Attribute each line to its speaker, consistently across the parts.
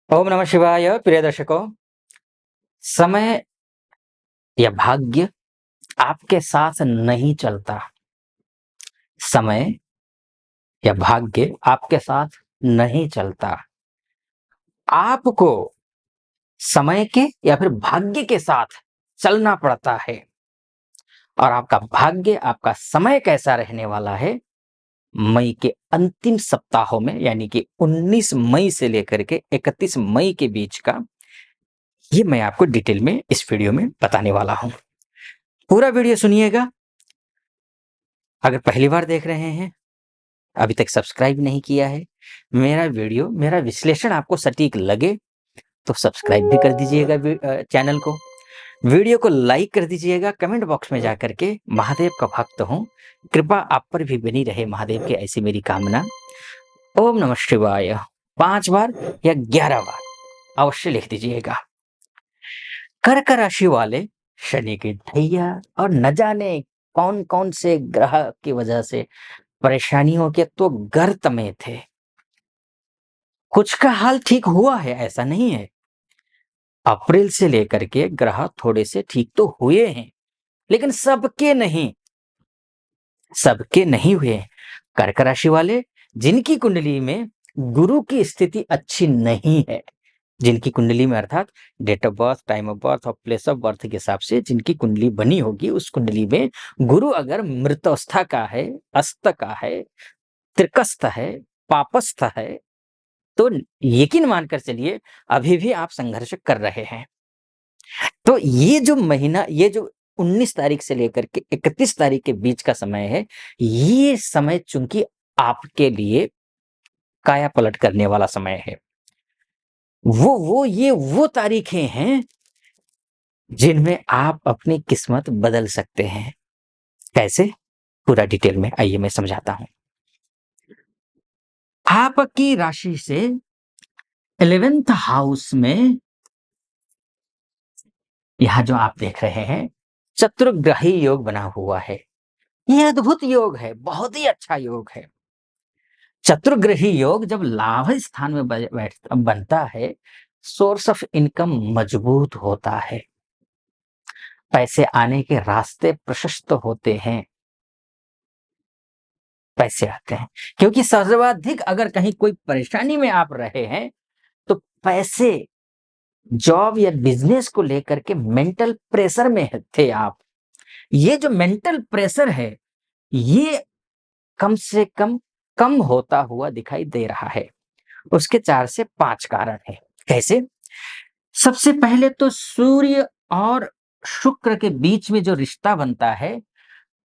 Speaker 1: ओम नमः शिवाय। प्रिय दर्शकों, समय या भाग्य आपके साथ नहीं चलता। समय या भाग्य आपके साथ नहीं चलता। आपको समय के या फिर भाग्य के साथ चलना पड़ता है। और आपका भाग्य, आपका समय कैसा रहने वाला है, मई के अंतिम सप्ताहों में यानी कि 19 मई से लेकर के 31 मई के बीच का, ये मैं आपको डिटेल में इस वीडियो में बताने वाला हूं। पूरा वीडियो सुनिएगा। अगर पहली बार देख रहे हैं, अभी तक सब्सक्राइब नहीं किया है, मेरा वीडियो, मेरा विश्लेषण आपको सटीक लगे तो सब्सक्राइब भी कर दीजिएगा चैनल को। वीडियो को लाइक कर दीजिएगा। कमेंट बॉक्स में जाकर के महादेव का भक्त हूँ, कृपा आप पर भी बनी रहे महादेव की, ऐसी मेरी कामना। ओम नमः शिवाय 5 बार या 11 बार अवश्य लिख दीजिएगा। कर्क राशि वाले शनि की ढैया और न जाने कौन कौन से ग्रह की वजह से परेशानियों के तो गर्त में थे। कुछ का हाल ठीक हुआ है, ऐसा नहीं है। अप्रैल से लेकर के ग्रह थोड़े से ठीक तो हुए हैं, लेकिन सबके नहीं हुए हैं। कर्क राशि वाले जिनकी कुंडली में गुरु की स्थिति अच्छी नहीं है, जिनकी कुंडली में अर्थात date of birth, time of birth और प्लेस ऑफ बर्थ के हिसाब से जिनकी कुंडली बनी होगी, उस कुंडली में गुरु अगर मृतवस्था का है, अस्त का है, त्रिकस्थ है, पापस्थ है, तो यकीन मानकर चलिए अभी भी आप संघर्ष कर रहे हैं। तो ये जो महीना, ये जो 19 तारीख से लेकर के 31 तारीख के बीच का समय है, ये समय चूंकि आपके लिए काया पलट करने वाला समय है। वो तारीखें हैं जिनमें आप अपनी किस्मत बदल सकते हैं। कैसे? पूरा डिटेल में आइए मैं समझाता हूं। आपकी राशि से 11th हाउस में यहां जो आप देख रहे हैं, चतुर्ग्रही योग बना हुआ है। यह अद्भुत योग है, बहुत ही अच्छा योग है। चतुर्ग्रही योग जब लाभ स्थान में बनता है, सोर्स ऑफ इनकम मजबूत होता है, पैसे आने के रास्ते प्रशस्त होते हैं, पैसे आते हैं। क्योंकि सर्वाधिक अगर कहीं कोई परेशानी में आप रहे हैं, तो पैसे, जॉब या बिजनेस को लेकर के मेंटल प्रेशर में थे आप। ये जो मेंटल प्रेशर है, ये कम से कम होता हुआ दिखाई दे रहा है। उसके 4 से 5 कारण हैं। कैसे? सबसे पहले तो सूर्य और शुक्र के बीच में जो रिश्ता बनता है,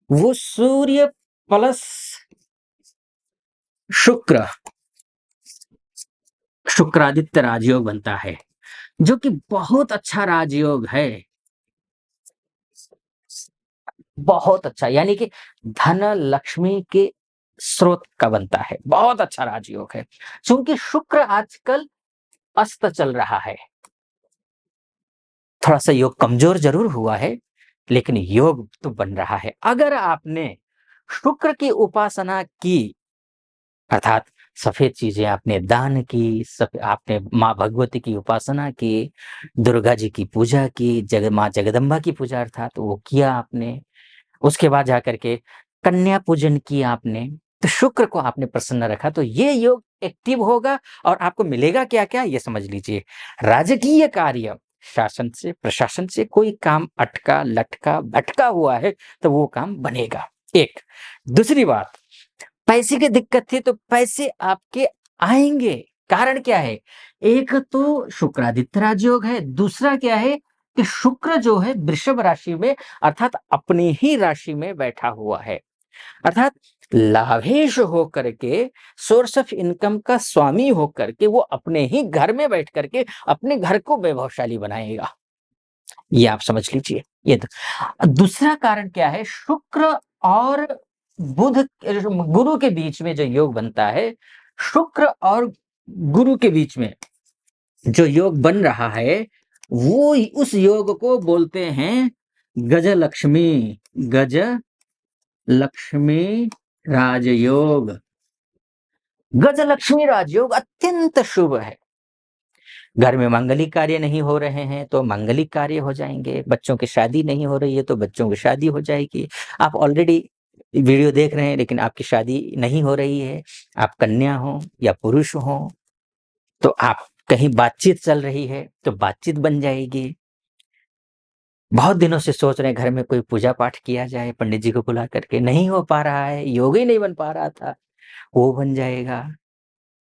Speaker 1: वो सूर्य प्लस शुक्र, शुक्रादित्य राजयोग बनता है, जो कि बहुत अच्छा राजयोग है। बहुत अच्छा, यानी कि धन लक्ष्मी के स्रोत का बनता है। बहुत अच्छा राजयोग है। क्योंकि शुक्र आजकल अस्त चल रहा है, थोड़ा सा योग कमजोर जरूर हुआ है, लेकिन योग तो बन रहा है। अगर आपने शुक्र की उपासना की, अर्थात सफेद चीजें आपने दान की, आपने माँ भगवती की उपासना की, दुर्गा जी की पूजा की, माँ जगदम्बा की पूजा अर्थात वो किया आपने, उसके बाद जाकर के कन्या पूजन किया आपने, तो शुक्र को आपने प्रसन्न रखा, तो ये योग एक्टिव होगा। और आपको मिलेगा क्या क्या, ये समझ लीजिए। राजकीय कार्य, शासन से, प्रशासन से कोई काम अटका लटका भटका हुआ है, तो वो काम बनेगा। एक दूसरी बात, पैसे की दिक्कत थी तो पैसे आपके आएंगे। कारण क्या है? एक तो शुक्रादित्य राजयोग है, दूसरा क्या है कि शुक्र जो है वृषभ राशि में, अर्थात अपनी ही राशि में बैठा हुआ है, अर्थात लाभेश होकर के, सोर्स ऑफ इनकम का स्वामी होकर के, वो अपने ही घर में बैठ करके अपने घर को वैभवशाली बनाएगा। ये आप समझ लीजिए। ये दूसरा कारण क्या है? शुक्र और बुध, गुरु के बीच में जो योग बनता है, शुक्र और गुरु के बीच में जो योग बन रहा है, वो उस योग को बोलते हैं गज लक्ष्मी, गज लक्ष्मी राजयोग। गज लक्ष्मी राजयोग अत्यंत शुभ है। घर में मांगलिक कार्य नहीं हो रहे हैं तो मांगलिक कार्य हो जाएंगे, बच्चों की शादी नहीं हो रही है तो बच्चों की शादी हो जाएगी। आप ऑलरेडी वीडियो देख रहे हैं लेकिन आपकी शादी नहीं हो रही है, आप कन्या हो या पुरुष हो, तो आप कहीं बातचीत चल रही है तो बातचीत बन जाएगी। बहुत दिनों से सोच रहे हैं घर में कोई पूजा पाठ किया जाए पंडित जी को बुला करके, नहीं हो पा रहा है, योग ही नहीं बन पा रहा था, वो बन जाएगा।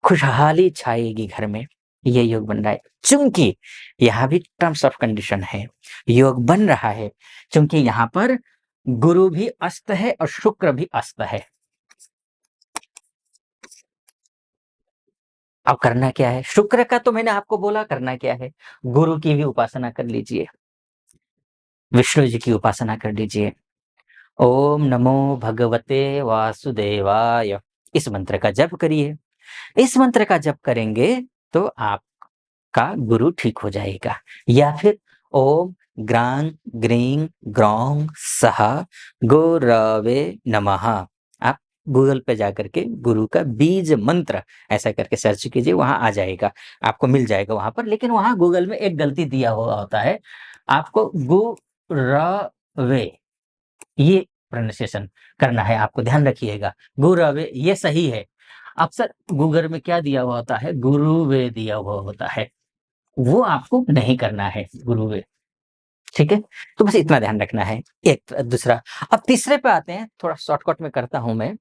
Speaker 1: खुशहाली छाएगी घर में, ये योग बन रहा है। चूंकि यहाँ भी टर्म्स ऑफ कंडीशन है, योग बन रहा है क्योंकि यहाँ पर गुरु भी अस्त है और शुक्र भी अस्त है। अब करना क्या है? शुक्र का तो मैंने आपको बोला करना क्या है, गुरु की भी उपासना कर लीजिए, विष्णु जी की उपासना कर लीजिए। ओम नमो भगवते वासुदेवाय, इस मंत्र का जप करिए। इस मंत्र का जप करेंगे तो आपका गुरु ठीक हो जाएगा। या फिर ओम ग्रांग ग्रीं ग्रौं सह गुरवे नमः, आप गूगल पे जाकर के गुरु का बीज मंत्र ऐसा करके सर्च कीजिए, वहां आ जाएगा, आपको मिल जाएगा वहां पर। लेकिन वहां गूगल में एक गलती दिया हुआ होता है, आपको गुरवे ये प्रोनाउंसिएशन करना है, आपको ध्यान रखिएगा। गुरवे ये सही है, अक्सर गूगल में क्या दिया हुआ होता है, गुरुवे दिया हुआ होता है, वो आपको नहीं करना है गुरुवे। ठीक है, तो बस इतना ध्यान रखना है। एक दूसरा, अब तीसरे पे आते हैं, थोड़ा शॉर्टकट में करता हूं मैं,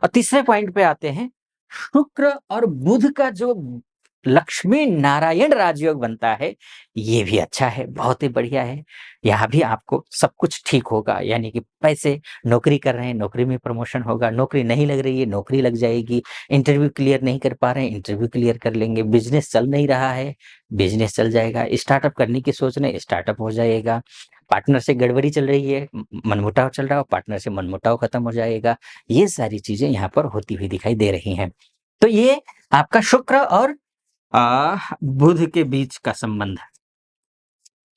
Speaker 1: और तीसरे पॉइंट पे आते हैं। शुक्र और बुध का जो लक्ष्मी नारायण राजयोग बनता है, ये भी अच्छा है, बहुत ही बढ़िया है। यहाँ भी आपको सब कुछ ठीक होगा, यानी कि पैसे, नौकरी कर रहे हैं नौकरी में प्रमोशन होगा, नौकरी नहीं लग रही है नौकरी लग जाएगी, इंटरव्यू क्लियर नहीं कर पा रहे हैं इंटरव्यू क्लियर कर लेंगे, बिजनेस चल नहीं रहा है बिजनेस चल जाएगा, स्टार्टअप करने की सोच रहे हैं स्टार्टअप हो जाएगा, पार्टनर से गड़बड़ी चल रही है, मनमुटाव चल रहा हो, पार्टनर से मनमुटाव खत्म हो जाएगा। ये सारी चीजें यहाँ पर होती हुई दिखाई दे रही हैं। तो ये आपका शुक्र और बुध के बीच का संबंध है,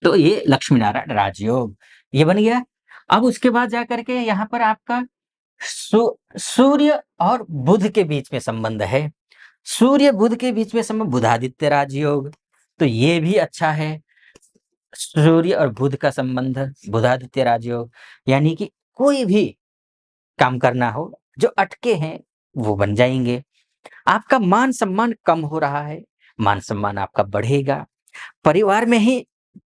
Speaker 1: तो ये लक्ष्मी नारायण राजयोग ये बन गया। अब उसके बाद जाकर के यहाँ पर आपका सूर्य और बुध के बीच में संबंध है, सूर्य बुध के बीच में संबंध बुधादित्य राजयोग, तो ये भी अच्छा है। सूर्य और बुध का संबंध बुधादित्य राजयोग, यानी कि कोई भी काम करना हो जो अटके हैं वो बन जाएंगे। आपका मान सम्मान कम हो रहा है, मान सम्मान आपका बढ़ेगा। परिवार में ही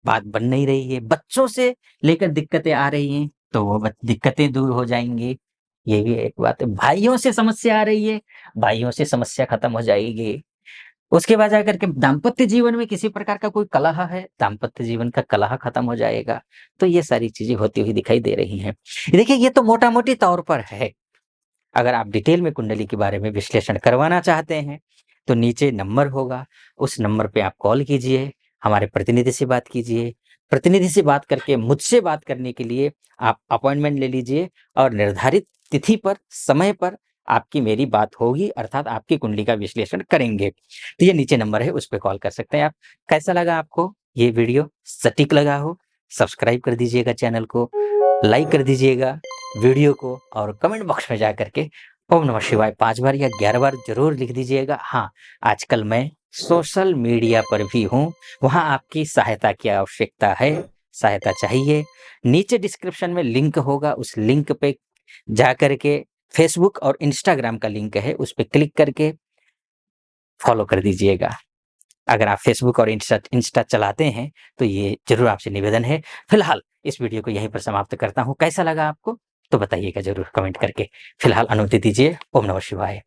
Speaker 1: बात बन नहीं रही है, बच्चों से लेकर दिक्कतें आ रही हैं तो वो दिक्कतें दूर हो जाएंगी, ये भी एक बात है। भाइयों से समस्या आ रही है, भाइयों से समस्या खत्म हो जाएगी। उसके बाद जाकर के दाम्पत्य जीवन में किसी प्रकार का कोई कलह है, दाम्पत्य जीवन का कलह खत्म हो जाएगा। तो ये सारी चीजें होती हुई दिखाई दे रही हैं। देखिए ये तो मोटा मोटी तौर पर है। अगर आप डिटेल में कुंडली के बारे में विश्लेषण करवाना चाहते हैं तो नीचे नंबर होगा, उस नंबर पे आप कॉल कीजिए, हमारे प्रतिनिधि से बात कीजिए। प्रतिनिधि से बात करके मुझसे बात करने के लिए आप अपॉइंटमेंट ले लीजिए और निर्धारित तिथि पर समय पर आपकी मेरी बात होगी, अर्थात आपकी कुंडली का विश्लेषण करेंगे। तो ये नीचे नंबर है, उस पर कॉल कर सकते हैं आप। कैसा लगा आपको ये वीडियो? सटीक लगा हो सब्सक्राइब कर दीजिएगा चैनल को, लाइक कर दीजिएगा वीडियो को, और कमेंट बॉक्स में जा करके ओम नमः शिवाय 5 बार या 11 बार जरूर लिख दीजिएगा। हाँ, आजकल मैं सोशल मीडिया पर भी हूँ, वहाँ आपकी सहायता की आवश्यकता है, सहायता चाहिए। नीचे डिस्क्रिप्शन में लिंक होगा, उस लिंक पे जा करके फेसबुक और इंस्टाग्राम का लिंक है, उस पर क्लिक करके फॉलो कर दीजिएगा। अगर आप फेसबुक और इंस्टा चलाते हैं तो ये जरूर आपसे निवेदन है। फिलहाल इस वीडियो को यहीं पर समाप्त करता हूँ। कैसा लगा आपको तो बताइएगा जरूर कमेंट करके। फिलहाल अनुमति दीजिए। ओम नमः शिवाय।